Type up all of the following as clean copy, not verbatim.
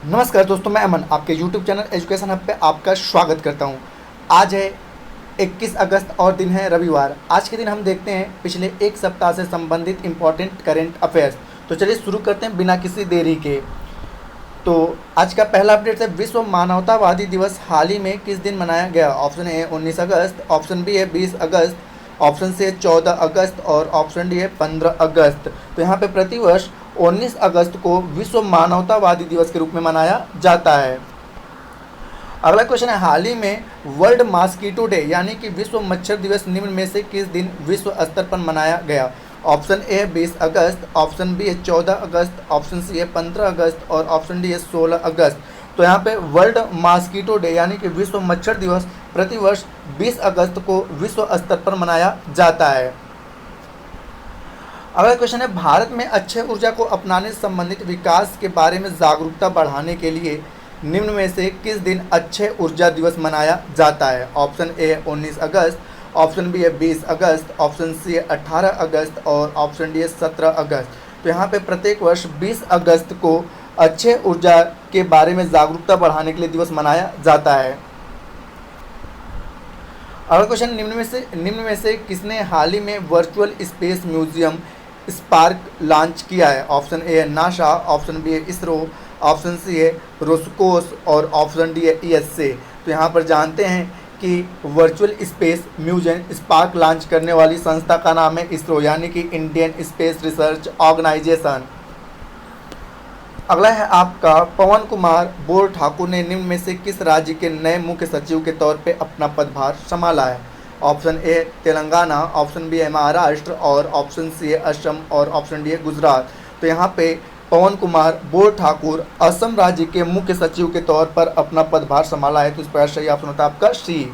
नमस्कार दोस्तों, मैं अमन आपके YouTube चैनल एजुकेशन हब पे आपका स्वागत करता हूँ। आज है 21 अगस्त और दिन है रविवार। आज के दिन हम देखते हैं पिछले एक सप्ताह से संबंधित इम्पोर्टेंट करेंट अफेयर्स। तो चलिए शुरू करते हैं बिना किसी देरी के। तो आज का पहला अपडेट है, विश्व मानवतावादी दिवस हाल ही में किस दिन मनाया गया? ऑप्शन ए 19 अगस्त, ऑप्शन बी है 20 अगस्त, ऑप्शन सी है 14 अगस्त और ऑप्शन डी है 15 अगस्त। तो यहाँ पे प्रतिवर्ष 19 अगस्त को विश्व मानवतावादी दिवस के रूप में मनाया जाता है। अगला क्वेश्चन है, हाल ही में वर्ल्ड मॉस्किटो डे यानी कि विश्व मच्छर दिवस निम्न में से किस दिन विश्व स्तर पर मनाया गया? ऑप्शन ए है 20 अगस्त, ऑप्शन बी है 14 अगस्त, ऑप्शन सी है 15 अगस्त और ऑप्शन डी है 16 अगस्त। तो यहाँ पे वर्ल्ड मॉस्किटो डे यानी कि विश्व मच्छर दिवस प्रतिवर्ष 20 अगस्त को विश्व स्तर पर मनाया जाता है। अगला क्वेश्चन है, भारत में अक्षय ऊर्जा को अपनाने से संबंधित विकास के बारे में जागरूकता बढ़ाने के लिए निम्न में से किस दिन अक्षय ऊर्जा दिवस मनाया जाता है? ऑप्शन ए 19 अगस्त, ऑप्शन बी है 20 अगस्त, ऑप्शन सी है 18 अगस्त और ऑप्शन डी है 17 अगस्त। तो यहाँ पे प्रत्येक वर्ष 20 अगस्त को अक्षय ऊर्जा के बारे में जागरूकता बढ़ाने के लिए दिवस मनाया जाता है। अगला क्वेश्चन, निम्न में से किसने हाल ही में virtual space museum spark launch किया है? ऑप्शन ए है नासा, ऑप्शन बी है इसरो, ऑप्शन सी है रोस्कोस और ऑप्शन डी है ईएसए। तो यहाँ पर जानते हैं कि virtual space museum spark launch करने वाली संस्था का नाम है इसरो यानी कि इंडियन स्पेस रिसर्च ऑर्गेनाइजेशन। अगला है आपका, पवन कुमार बोर ठाकुर ने निम्न में से किस राज्य के नए मुख्य सचिव के तौर पे अपना पदभार संभाला है? Option A Telangana, option B है महाराष्ट्र और ऑप्शन सी है असम और ऑप्शन डी है गुजरात। तो यहाँ पे पवन कुमार बोर ठाकुर असम राज्य के मुख्य सचिव के तौर पर अपना पदभार संभाला है। तो इस पर सही ऑप्शन होता है आपका सी।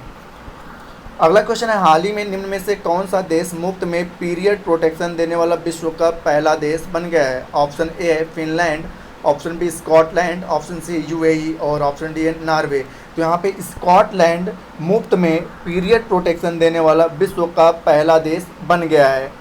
अगला क्वेश्चन है, हाल ही में निम्न में से कौन सा देश मुफ्त में पीरियड प्रोटेक्शन देने वाला विश्व का पहला देश बन गया है? ऑप्शन ए है Finland, option B Scotland, option C UAE और ऑप्शन डी है नॉर्वे। तो यहाँ पे स्कॉटलैंड मुफ्त में पीरियड प्रोटेक्शन देने वाला विश्व का पहला देश बन गया है।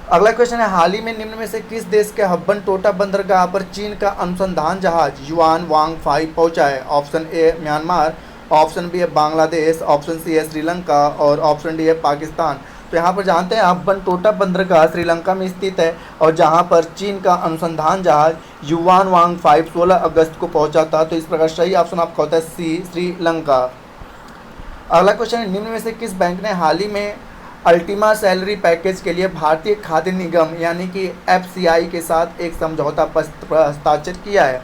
अगला क्वेश्चन है, हाल ही में निम्न में से किस देश के हब्बन टोटा बंदरगाह पर चीन का अनुसंधान जहाज युआन वांग 5 पहुंचा है? Option A Myanmar, option B है बांग्लादेश, ऑप्शन सी है श्रीलंका और ऑप्शन डी है पाकिस्तान। तो यहाँ पर जानते हैं हब्बन टोटा बंदरगाह श्रीलंका में स्थित है और जहाँ पर चीन का अनुसंधान जहाज युआन वांग 5 16 अगस्त को पहुंचा था। तो इस प्रकार सही ऑप्शन आपका होता है सी श्रीलंका। अगला क्वेश्चन है, निम्न में से किस बैंक ने हाल ही में अल्टीमा सैलरी पैकेज के लिए भारतीय खाद्य निगम यानी कि एफसीआई के साथ एक समझौता पत्र पर हस्ताक्षर किया है?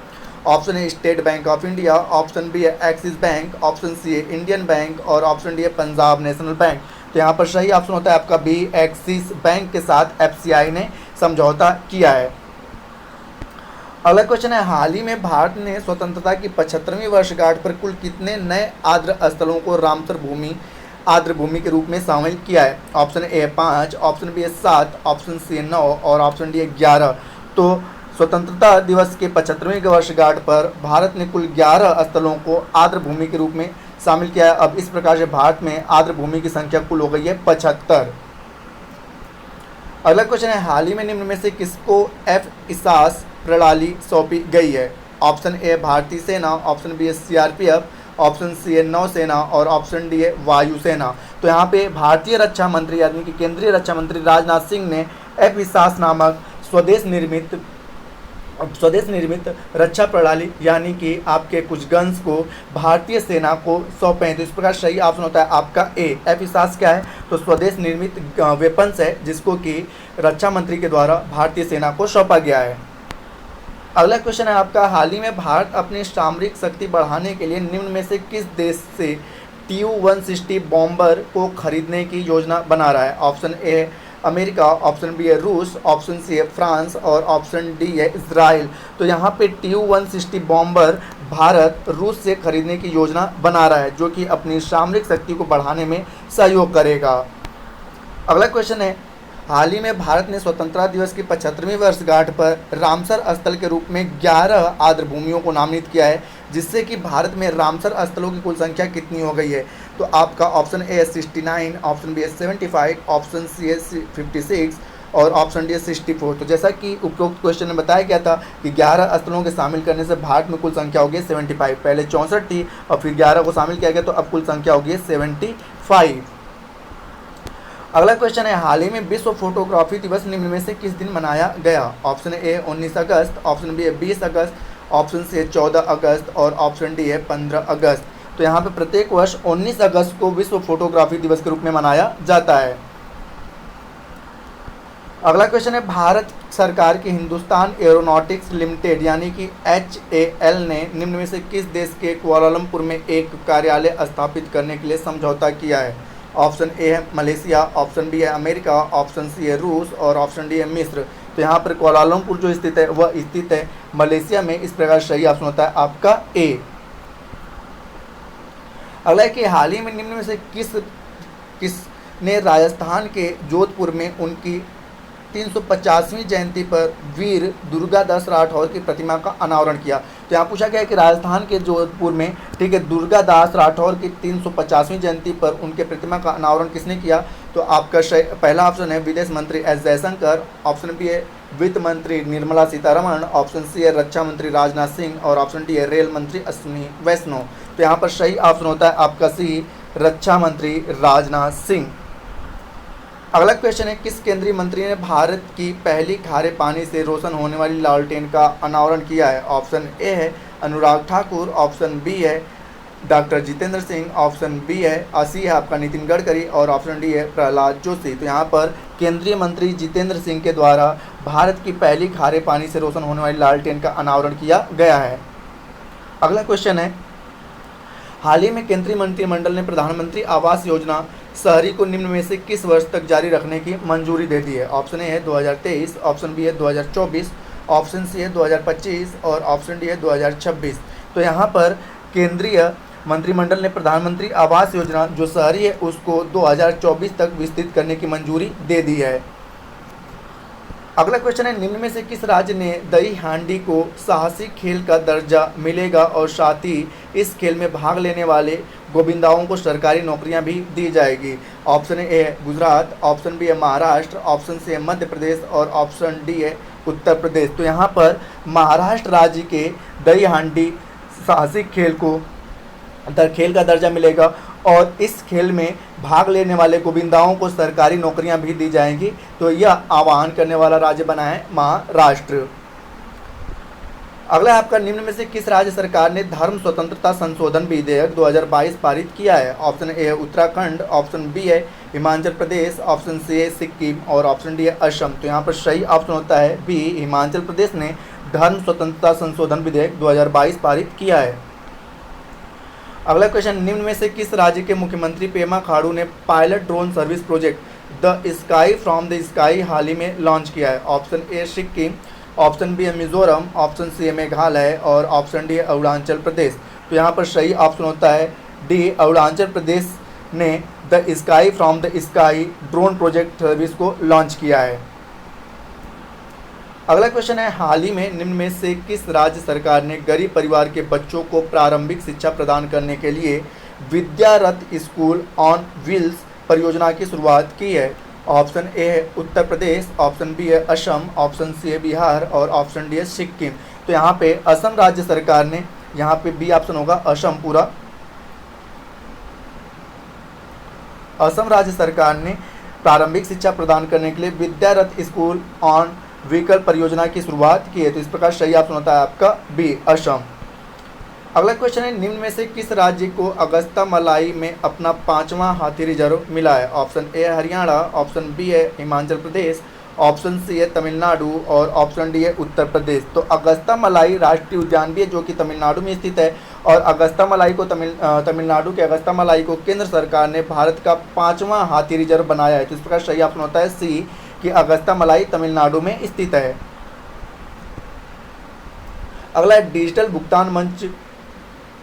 Option A State Bank of India, option B है एक्सिस बैंक, ऑप्शन सी है इंडियन बैंक और ऑप्शन डी है पंजाब नेशनल बैंक। तो यहाँ पर सही ऑप्शन होता है आपका बी, एक्सिस बैंक के साथ एफसीआई ने समझौता किया है। अगला क्वेश्चन है, हाल ही में भारत ने स्वतंत्रता की 75वीं वर्षगांठ पर कुल कितने नए आर्द्र स्थलों को रामसर भूमि आर्द्र भूमि के रूप में शामिल किया है? Option A 5, option B 7, option C 9 और ऑप्शन डी 11। तो स्वतंत्रता दिवस के 75वीं वर्षगांठ पर भारत ने कुल 11 स्थलों को आर्द्र भूमि के रूप में शामिल किया है। अब इस प्रकार से भारत में आर्द्र भूमि की संख्या कुल हो गई है 75। अगला क्वेश्चन है, हाल ही में निम्न में से किसको एफ-ISAS प्रणाली सौंपी गई है? ऑप्शन ए भारतीय सेना, ऑप्शन बी है सीआरपीएफ, ऑप्शन सी है नौसेना और ऑप्शन डी है वायुसेना। तो यहाँ पे भारतीय रक्षा मंत्री यानी कि केंद्रीय रक्षा मंत्री राजनाथ सिंह ने एफ-ISAS नामक स्वदेश निर्मित रक्षा प्रणाली यानी कि आपके कुछ गन्स को भारतीय सेना को सौंपे हैं। तो इस प्रकार सही ऑप्शन होता है आपका ए। एफ-ISAS क्या है? तो स्वदेश निर्मित वेपन्स है जिसको कि रक्षा मंत्री के द्वारा भारतीय सेना को सौंपा गया है। अगला क्वेश्चन है आपका, हाल ही में भारत अपनी सामरिक शक्ति बढ़ाने के लिए निम्न में से किस देश से TU-160 बॉम्बर को खरीदने की योजना बना रहा है? Option A America, option B है रूस, ऑप्शन सी है फ्रांस और ऑप्शन डी है इजराइल। तो यहाँ पे TU-160 बॉम्बर भारत रूस से खरीदने की योजना बना रहा है जो कि अपनी सामरिक शक्ति को बढ़ाने में सहयोग करेगा। अगला क्वेश्चन है, हाल ही में भारत ने स्वतंत्रता दिवस की 75वीं वर्षगांठ पर रामसर स्थल के रूप में 11 आर्द्र भूमियों को नामित किया है जिससे कि भारत में रामसर स्थलों की कुल संख्या कितनी हो गई है? तो आपका ऑप्शन ए है 69, ऑप्शन बी है 75, ऑप्शन सी है 56 और ऑप्शन डी है 64। तो जैसा कि उपरोक्त क्वेश्चन में बताया गया था कि 11 स्थलों के शामिल करने से भारत में कुल संख्या होगी 75। पहले 64 थी और फिर 11 को शामिल किया गया, तो अब कुल संख्या होगी 75। अगला क्वेश्चन है, हाल ही में विश्व फोटोग्राफी दिवस निम्न में से किस दिन मनाया गया? ऑप्शन ए 19 अगस्त, ऑप्शन बी है 20 अगस्त, ऑप्शन सी है 14 अगस्त और ऑप्शन डी है 15 अगस्त। तो यहाँ पे प्रत्येक वर्ष 19 अगस्त को विश्व फोटोग्राफी दिवस के रूप में मनाया जाता है। अगला क्वेश्चन है, भारत सरकार की हिंदुस्तान एरोनॉटिक्स लिमिटेड यानी कि HAL ने निम्न में से किस देश के कुआलालंपुर में एक कार्यालय स्थापित करने के लिए समझौता किया है? ऑप्शन ए है मलेशिया, ऑप्शन बी है अमेरिका, ऑप्शन सी है रूस और ऑप्शन डी है मिस्र। तो यहाँ पर कुआलालंपुर जो स्थित है वह स्थित है मलेशिया में। इस प्रकार सही ऑप्शन होता है आपका ए। अगला है कि हाल ही में निम्न में से किसने राजस्थान के जोधपुर में उनकी 350वीं जयंती पर वीर दुर्गादास राठौर की प्रतिमा का अनावरण किया? तो यहाँ पूछा गया है कि राजस्थान के जोधपुर में, ठीक है, दुर्गादास राठौर की 350वीं जयंती पर उनके प्रतिमा का अनावरण किसने किया? तो आपका पहला ऑप्शन है विदेश मंत्री एस जयशंकर, ऑप्शन बी है वित्त मंत्री निर्मला सीतारमण, ऑप्शन सी है रक्षा मंत्री राजनाथ सिंह और ऑप्शन डी है रेल मंत्री अश्विनी वैष्णव। तो यहाँ पर सही ऑप्शन होता है आपका सी, रक्षा मंत्री राजनाथ सिंह। अगला क्वेश्चन है, किस केंद्रीय मंत्री ने भारत की पहली खारे पानी से रोशन होने वाली लालटेन का अनावरण किया है? ऑप्शन ए है अनुराग ठाकुर, ऑप्शन बी है doctor Jitendra Singh, option B है सी है आपका नितिन गडकरी और ऑप्शन डी है प्रहलाद जोशी। तो यहाँ पर केंद्रीय मंत्री जितेंद्र सिंह के द्वारा भारत की पहली खारे पानी से रोशन होने वाली लालटेन का अनावरण किया गया है। अगला क्वेश्चन है, हाल ही में केंद्रीय मंत्रिमंडल ने प्रधानमंत्री आवास योजना शहरी को निम्न में से किस वर्ष तक जारी रखने की मंजूरी दे दी है? ऑप्शन ए है 2023, ऑप्शन बी है 2024, ऑप्शन सी है 2025 और ऑप्शन डी है 2026। तो यहाँ पर केंद्रीय मंत्रिमंडल ने प्रधानमंत्री आवास योजना जो शहरी है उसको 2024 तक विस्तृत करने की मंजूरी दे दी है। अगला क्वेश्चन है, निम्न में से किस राज्य ने दही हांडी को साहसिक खेल का दर्जा मिलेगा और साथ ही इस खेल में भाग लेने वाले गोविंदाओं को सरकारी नौकरियां भी दी जाएगी? ऑप्शन ए है गुजरात, ऑप्शन बी है महाराष्ट्र, ऑप्शन सी है मध्य प्रदेश और ऑप्शन डी है उत्तर प्रदेश। तो यहाँ पर महाराष्ट्र राज्य के दही हांडी साहसिक खेल का दर्जा मिलेगा और इस खेल में भाग लेने वाले गोविंदाओं को सरकारी नौकरियां भी दी जाएंगी। तो यह आह्वान करने वाला राज्य बना है महाराष्ट्र। अगला है आपका, निम्न में से किस राज्य सरकार ने धर्म स्वतंत्रता संशोधन विधेयक 2022 पारित किया है? ऑप्शन ए है उत्तराखंड, ऑप्शन बी है हिमाचल प्रदेश, ऑप्शन सी है सिक्किम और ऑप्शन डी है असम। तो यहाँ पर सही ऑप्शन होता है बी, हिमाचल प्रदेश ने धर्म स्वतंत्रता संशोधन विधेयक 2022 पारित किया है। अगला क्वेश्चन, निम्न में से किस राज्य के मुख्यमंत्री पेमा खांडू ने pilot drone service project the sky from the sky हाल ही में लॉन्च किया है? Option A Sikkim, option B है मिजोरम, ऑप्शन सी है मेघालय और ऑप्शन डी है अरुणाचल प्रदेश। तो यहाँ पर सही ऑप्शन होता है डी, अरुणाचल प्रदेश ने the sky from the sky drone project service को लॉन्च किया है। अगला क्वेश्चन है, हाल ही में निम्न में से किस राज्य सरकार ने गरीब परिवार के बच्चों को प्रारंभिक शिक्षा प्रदान करने के लिए विद्यारथ स्कूल ऑन व्हील्स परियोजना की शुरुआत की है? ऑप्शन ए है उत्तर प्रदेश, ऑप्शन बी है असम, ऑप्शन सी है बिहार और ऑप्शन डी है सिक्किम। तो यहाँ पे असम राज्य सरकार ने, यहाँ पे बी ऑप्शन होगा असम पूरा, असम राज्य सरकार ने प्रारंभिक शिक्षा प्रदान करने के लिए विद्यारथ स्कूल ऑन व्हीकल परियोजना की शुरुआत की है। तो इस प्रकार सही ऑप्शन होता है आपका बी, असम। अगला क्वेश्चन है, निम्न में से किस राज्य को अगस्ता मलाई में अपना 5वां हाथी रिजर्व मिला है? Option A Haryana, option B है हिमाचल प्रदेश, ऑप्शन सी है तमिलनाडु और ऑप्शन डी है उत्तर प्रदेश। तो अगस्ता मलाई राष्ट्रीय उद्यान भी है जो कि तमिलनाडु में स्थित है और अगस्ता मलाई को तमिलनाडु के अगस्ता मलाई को केंद्र सरकार ने भारत का 5वां हाथी रिजर्व बनाया है। तो इस प्रकार सही ऑप्शन होता है सी कि अगस्ता मलाई तमिलनाडु में स्थित है। अगला, डिजिटल भुगतान मंच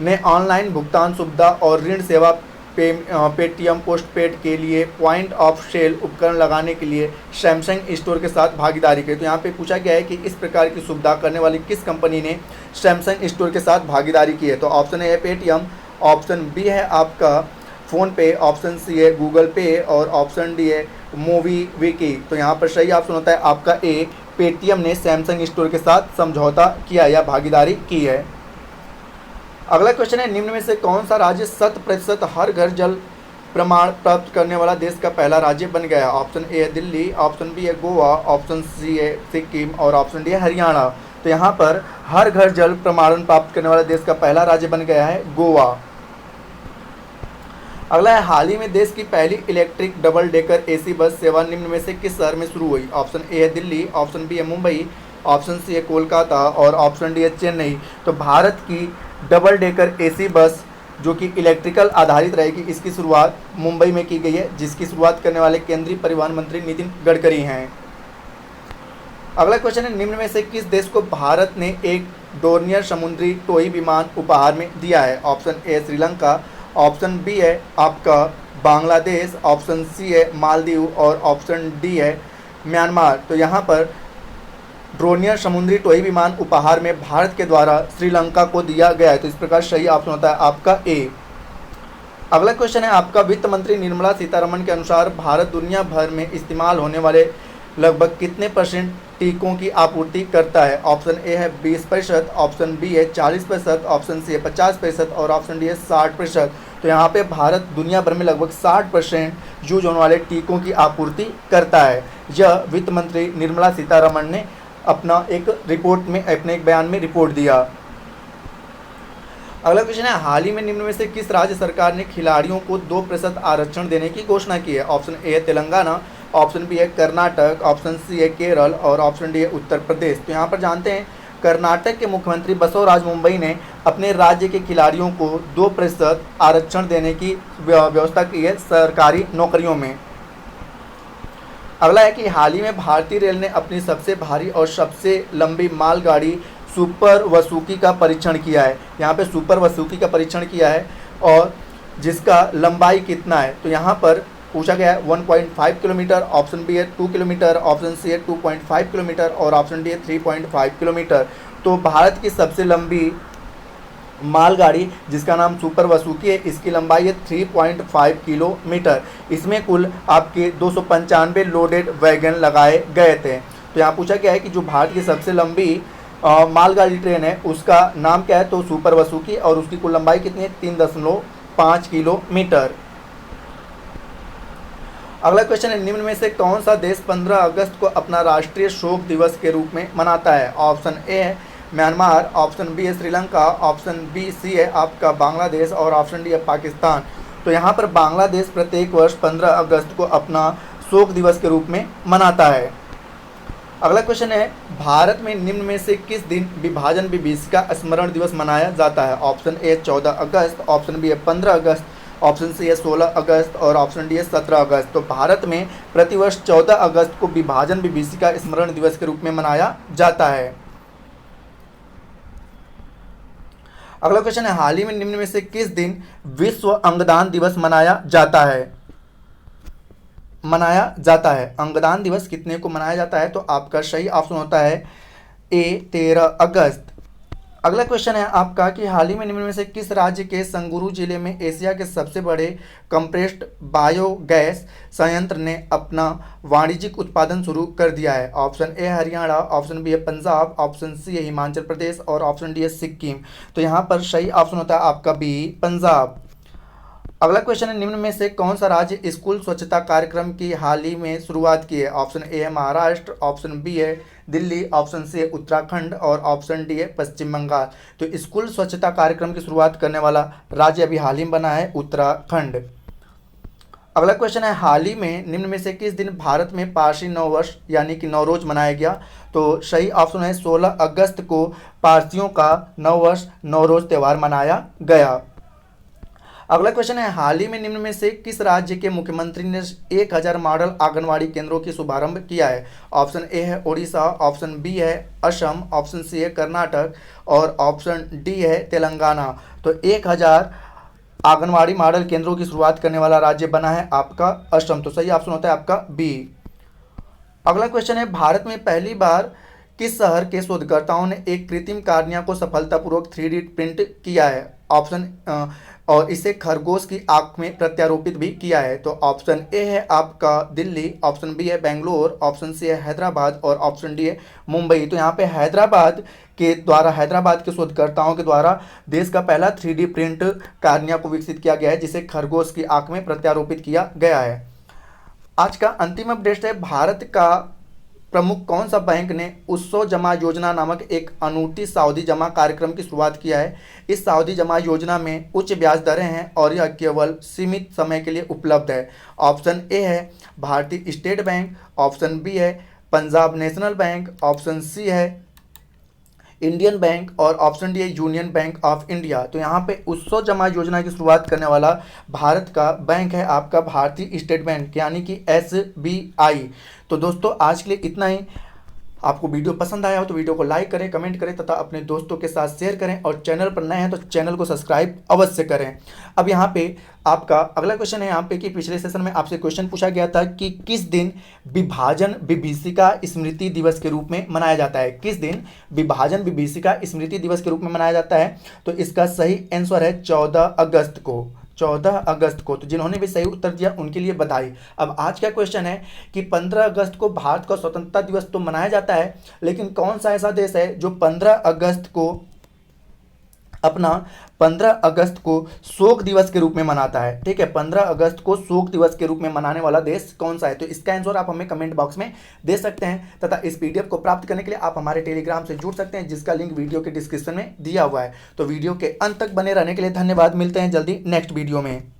ने ऑनलाइन भुगतान सुविधा और ऋण सेवा पेटीएम पोस्टपेड के लिए पॉइंट ऑफ सेल उपकरण लगाने के लिए सैमसंग स्टोर के साथ भागीदारी की। तो यहाँ पे पूछा गया है कि इस प्रकार की सुविधा करने वाली किस कंपनी ने सैमसंग स्टोर के साथ भागीदारी की है? तो ऑप्शन ए है पेटीएम, ऑप्शन बी है आपका फ़ोन पे, ऑप्शन सी है गूगल पे और ऑप्शन डी है मूवी विकी। तो यहाँ पर सही ऑप्शन होता है आपका ए, पेटीएम ने सैमसंग स्टोर के साथ समझौता किया या भागीदारी की है। अगला क्वेश्चन है, निम्न में से कौन सा राज्य 100% हर घर जल प्रमाण प्राप्त करने वाला देश का पहला राज्य बन गया? ऑप्शन ए है दिल्ली, ऑप्शन बी है गोवा, ऑप्शन सी है सिक्किम और ऑप्शन डी है हरियाणा। तो यहाँ पर हर घर जल प्रमाणन प्राप्त करने वाला देश का पहला राज्य बन गया है गोवा। अगला है, हाल ही में देश की पहली electric double decker AC bus सेवा निम्न में से किस शहर में शुरू हुई? ऑप्शन ए है दिल्ली, ऑप्शन बी है मुंबई, ऑप्शन सी है कोलकाता और ऑप्शन डी है चेन्नई। तो भारत की डबल डेकर एसी बस जो कि इलेक्ट्रिकल आधारित रहेगी, इसकी शुरुआत मुंबई में की गई है, जिसकी शुरुआत करने वाले केंद्रीय परिवहन मंत्री नितिन गडकरी हैं। अगला क्वेश्चन है, निम्न में से किस देश को भारत ने एक डोर्नियर समुद्री टोई विमान उपहार में दिया है? Option A Sri Lanka, option B है आपका बांग्लादेश, ऑप्शन सी है मालदीव और ऑप्शन डी है म्यांमार। तो यहाँ पर ड्रोनियर समुद्री टोई विमान उपहार में भारत के द्वारा श्रीलंका को दिया गया है। तो इस प्रकार सही ऑप्शन होता है आपका ए। अगला क्वेश्चन है आपका, वित्त मंत्री निर्मला सीतारमण के अनुसार भारत दुनिया भर में इस्तेमाल होने वाले लगभग कितने % टीकों की आपूर्ति करता है? ऑप्शन ए है 20%, ऑप्शन बी है 40%, ऑप्शन सी है 50% और ऑप्शन डी है 60%। तो यहाँ पे भारत दुनिया भर में लगभग 60% यूज होने वाले टीकों की आपूर्ति करता है। यह वित्त मंत्री निर्मला सीतारमण ने अपना एक रिपोर्ट में, अपने एक बयान में रिपोर्ट दिया। अगला क्वेश्चन है, हाल ही में निम्न में से किस राज्य सरकार ने खिलाड़ियों को 2% आरक्षण देने की घोषणा की है? ऑप्शन ए है तेलंगाना, ऑप्शन बी है कर्नाटक, ऑप्शन सी है केरल और ऑप्शन डी है उत्तर प्रदेश। तो यहाँ पर जानते हैं कर्नाटक के मुख्यमंत्री बसवराज मुंबई ने अपने राज्य के खिलाड़ियों को 2% आरक्षण देने की व्यवस्था की है सरकारी नौकरियों में। अगला है कि हाल ही में भारतीय रेल ने अपनी सबसे भारी और सबसे लंबी मालगाड़ी सुपर वसुकी का परीक्षण किया है। यहाँ पे सुपर वसुकी का परीक्षण किया है और जिसका लंबाई कितना है? तो यहाँ पर पूछा गया है 1.5 किलोमीटर, ऑप्शन बी है 2 किलोमीटर, ऑप्शन सी है 2.5 किलोमीटर और ऑप्शन डी है 3.5 किलोमीटर। तो भारत की सबसे लंबी मालगाड़ी जिसका नाम सुपर वसुकी है, इसकी लंबाई है 3.5 किलोमीटर। इसमें कुल आपके 295 लोडेड वैगन लगाए गए थे। तो यहाँ पूछा गया है कि जो भारत की सबसे लंबी मालगाड़ी ट्रेन है उसका नाम क्या है? तो सुपर वसुकी और उसकी कुल लंबाई कितनी है? 3.5 किलोमीटर। अगला क्वेश्चन है, निम्न में से कौन सा देश 15 अगस्त को अपना राष्ट्रीय शोक दिवस के रूप में मनाता है? ऑप्शन ए है म्यांमार, ऑप्शन बी है श्रीलंका, ऑप्शन बी सी है आपका बांग्लादेश और ऑप्शन डी है पाकिस्तान। तो यहाँ पर बांग्लादेश प्रत्येक वर्ष 15 अगस्त को अपना शोक दिवस के रूप में मनाता है। अगला क्वेश्चन है, भारत में निम्न में से किस दिन विभाजन विभीषिका स्मरण दिवस मनाया जाता है? ऑप्शन ए 14 अगस्त, ऑप्शन बी है 15 अगस्त, ऑप्शन सी है 16 अगस्त और ऑप्शन डी है 17 अगस्त। तो भारत में प्रतिवर्ष 14 अगस्त को विभाजन विभीषिका स्मरण दिवस के रूप में मनाया जाता है। अगला क्वेश्चन है, हाल ही में निम्न में से किस दिन विश्व अंगदान दिवस मनाया जाता है? अंगदान दिवस कितने को मनाया जाता है? तो आपका सही ऑप्शन होता है ए 13 अगस्त। अगला क्वेश्चन है आपका कि हाल ही में निम्न में से किस राज्य के संगुरु जिले में एशिया के सबसे बड़े कंप्रेस्ड बायोगैस संयंत्र ने अपना वाणिज्यिक उत्पादन शुरू कर दिया है? Option A Haryana, option B है पंजाब, ऑप्शन सी है हिमाचल प्रदेश और ऑप्शन डी है सिक्किम। तो यहाँ पर सही ऑप्शन होता है आपका बी पंजाब। अगला क्वेश्चन है, निम्न में से कौन सा राज्य स्कूल स्वच्छता कार्यक्रम की हाल ही में शुरुआत की है? ऑप्शन ए है महाराष्ट्र, ऑप्शन बी है दिल्ली, ऑप्शन सी है उत्तराखंड और ऑप्शन डी है पश्चिम बंगाल। तो स्कूल स्वच्छता कार्यक्रम की शुरुआत करने वाला राज्य अभी हाल ही में बना है उत्तराखंड। अगला क्वेश्चन है, हाल ही में निम्न में से किस दिन भारत में पारसी नववर्ष यानी कि नवरोज मनाया गया? तो सही ऑप्शन है 16 अगस्त को पारसियों का नववर्ष नवरोज त्यौहार मनाया गया। अगला क्वेश्चन है, हाल ही में निम्न में से किस राज्य के मुख्यमंत्री ने 1000 मॉडल आंगनवाड़ी केंद्रों की शुभारंभ किया है? ऑप्शन ए है ओडिशा, ऑप्शन बी है असम, ऑप्शन सी है कर्नाटक और ऑप्शन डी है तेलंगाना। तो 1000 आंगनवाड़ी मॉडल केंद्रों की शुरुआत करने वाला राज्य बना है आपका असम। तो सही ऑप्शन होता है आपका बी। अगला क्वेश्चन है, भारत में पहली बार किस शहर के शोधकर्ताओं ने एक कृत्रिम कार्निया को सफलतापूर्वक 3D प्रिंट किया है? ऑप्शन और इसे खरगोश की आंख में प्रत्यारोपित भी किया है। तो ऑप्शन ए है आपका दिल्ली, ऑप्शन बी है बेंगलोर, ऑप्शन सी है हैदराबाद और ऑप्शन डी है मुंबई। तो यहाँ पे हैदराबाद के शोधकर्ताओं के द्वारा देश का पहला 3D प्रिंट कार्निया को विकसित किया गया है, जिसे खरगोश की आंख में प्रत्यारोपित किया गया है। आज का अंतिम अपडेट है, भारत का प्रमुख कौन सा बैंक ने उत्सव जमा योजना नामक एक अनूठी सावधि जमा कार्यक्रम की शुरुआत किया है। इस सावधि जमा योजना में उच्च ब्याज दरें हैं और यह केवल सीमित समय के लिए उपलब्ध है। ऑप्शन ए है भारतीय स्टेट बैंक, ऑप्शन बी है Punjab National Bank, option C है इंडियन बैंक और ऑप्शन डी है यूनियन बैंक ऑफ इंडिया। तो यहाँ पे उत्सव जमा योजना की शुरुआत करने वाला भारत का बैंक है आपका भारतीय स्टेट बैंक यानी कि SBI। तो दोस्तों आज के लिए इतना ही। आपको वीडियो पसंद आया हो तो वीडियो को लाइक करें, कमेंट करें तथा अपने दोस्तों के साथ शेयर करें और चैनल पर नए हैं तो चैनल को सब्सक्राइब अवश्य करें। अब यहाँ पे आपका अगला क्वेश्चन है यहाँ पे कि पिछले सेशन में आपसे क्वेश्चन पूछा गया था कि किस दिन विभाजन विभीषिका स्मृति दिवस के रूप में मनाया जाता है। किस दिन विभाजन विभीषिका स्मृति दिवस के रूप में मनाया जाता है। तो इसका सही आंसर है 14 अगस्त को। 14 अगस्त को। तो जिन्होंने भी सही उत्तर दिया उनके लिए बधाई। अब आज का क्वेश्चन है कि 15 अगस्त को भारत का स्वतंत्रता दिवस तो मनाया जाता है, लेकिन कौन सा ऐसा देश है जो 15 अगस्त को शोक दिवस के रूप में मनाता है। ठीक है, 15 अगस्त को शोक दिवस के रूप में मनाने वाला देश कौन सा है। तो इसका आंसर आप हमें कमेंट बॉक्स में दे सकते हैं तथा इस PDF को प्राप्त करने के लिए आप हमारे टेलीग्राम से जुड़ सकते हैं, जिसका लिंक वीडियो के डिस्क्रिप्शन में दिया हुआ है। तो वीडियो के अंत तक बने रहने के लिए धन्यवाद। मिलते हैं जल्दी नेक्स्ट वीडियो में।